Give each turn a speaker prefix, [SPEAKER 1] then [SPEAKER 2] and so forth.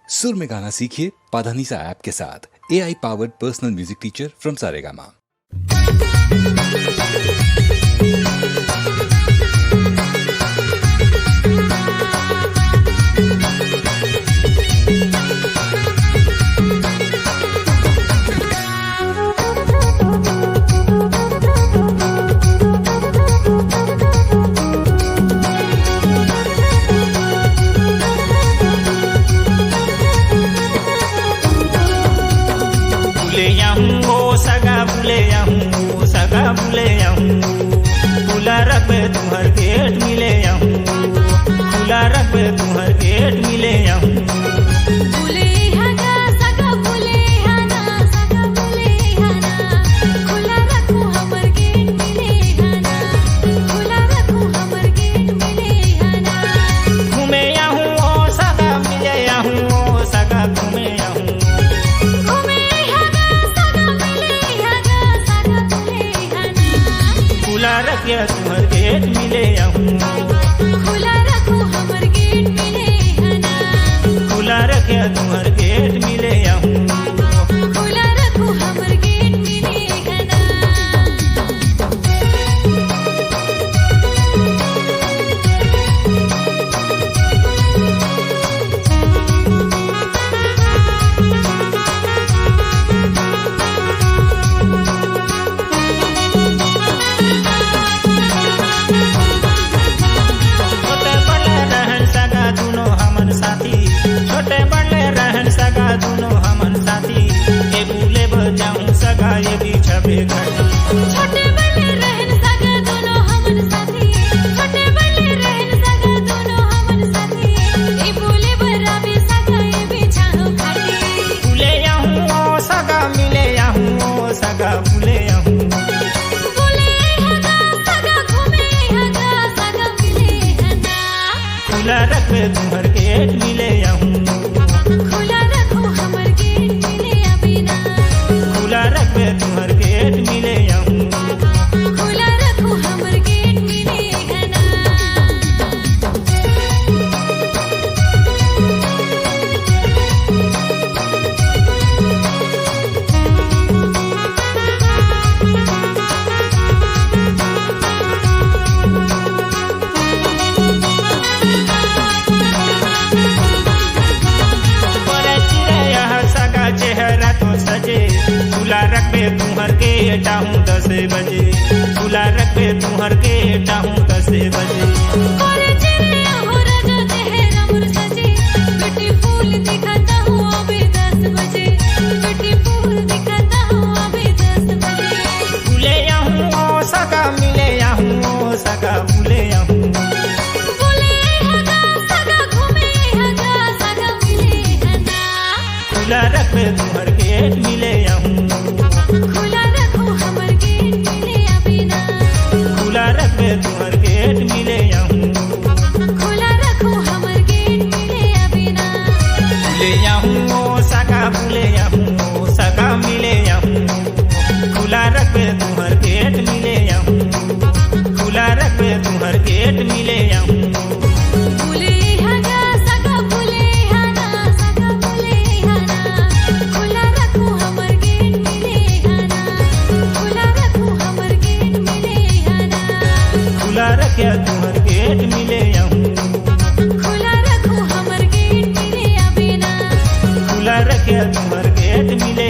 [SPEAKER 1] सुर में गाना सीखिए पाधानीसा ऐप के साथ। AI powered personal music teacher from Saregama.
[SPEAKER 2] खुला रखबे तुम्हार गेट मिले खुला रखबे तुम्हार गेट मिले तुम्हार गेट मिले
[SPEAKER 3] खुला रखो हमर गेट मिले
[SPEAKER 2] खुला रखे तुम्हार गेट मिले
[SPEAKER 3] खुला रखो हमर गेट मिले
[SPEAKER 2] दोनों हमन साथी के भूले बजाऊं सगा ये बिछबे घड़ी
[SPEAKER 3] छोटे बड़े रहन सगा दोनों हमन साथी छोटे बड़े रहन सगा दोनों हमन साथी ए भूले बराबे सगा ये बिछाओ घड़ी
[SPEAKER 2] भूले आऊं सगा मिले आऊं सगा भूले आऊं
[SPEAKER 3] हगा सगा घूमे हगा सगा मिले हगा
[SPEAKER 2] खुला रखबे तुम्हार गेट मिले आऊं
[SPEAKER 3] खुला रखो हमर गेट मिले अबिना
[SPEAKER 2] खुला रखबे तुम्हार गेट मिले
[SPEAKER 3] खुला रखो हमर गेट मिले घना
[SPEAKER 2] चेहरा तो सजे खुला रखबे तुम्हार गेट आऊं 10 बजे खुला रखबे तुम्हार गेट आऊं 10 बजे
[SPEAKER 3] और चेहरा हो राजा चेहरा मोर सजे ब्यूटीफुल दिखता हूँ अभी 10 बजे ब्यूटीफुल दिखता हूँ अभी 10 बजे
[SPEAKER 2] भूले आऊं सगा मिले आऊं सगा भूले आऊं
[SPEAKER 3] हगा सगा घूमे हगा सगा मिले हगा
[SPEAKER 2] खुला रखबे तुम्हार गेट मिले
[SPEAKER 3] खुला रखो हमर गेट मिले अबिना
[SPEAKER 2] खुला रखबे तुम्हार गेट मिले
[SPEAKER 3] खुला रखो हमर गेट मिले अबिना
[SPEAKER 2] भूले आऊं सगा भूले आऊं सगा मिले खुला रखबे तुम्हार गेट मिले खुला रखबे तुम्हार गेट मिले
[SPEAKER 3] भूले हगा सगा भूले हना सगा भूले हना खुला रखो हमर गेट मिले हना खुला रखो हमर गेट मिले हना
[SPEAKER 2] खुला रखे तुम्हार गेट मिले
[SPEAKER 3] खुला रखो हमर गेट मिले अबिना
[SPEAKER 2] खुला रखे तुम्हार गेट मिले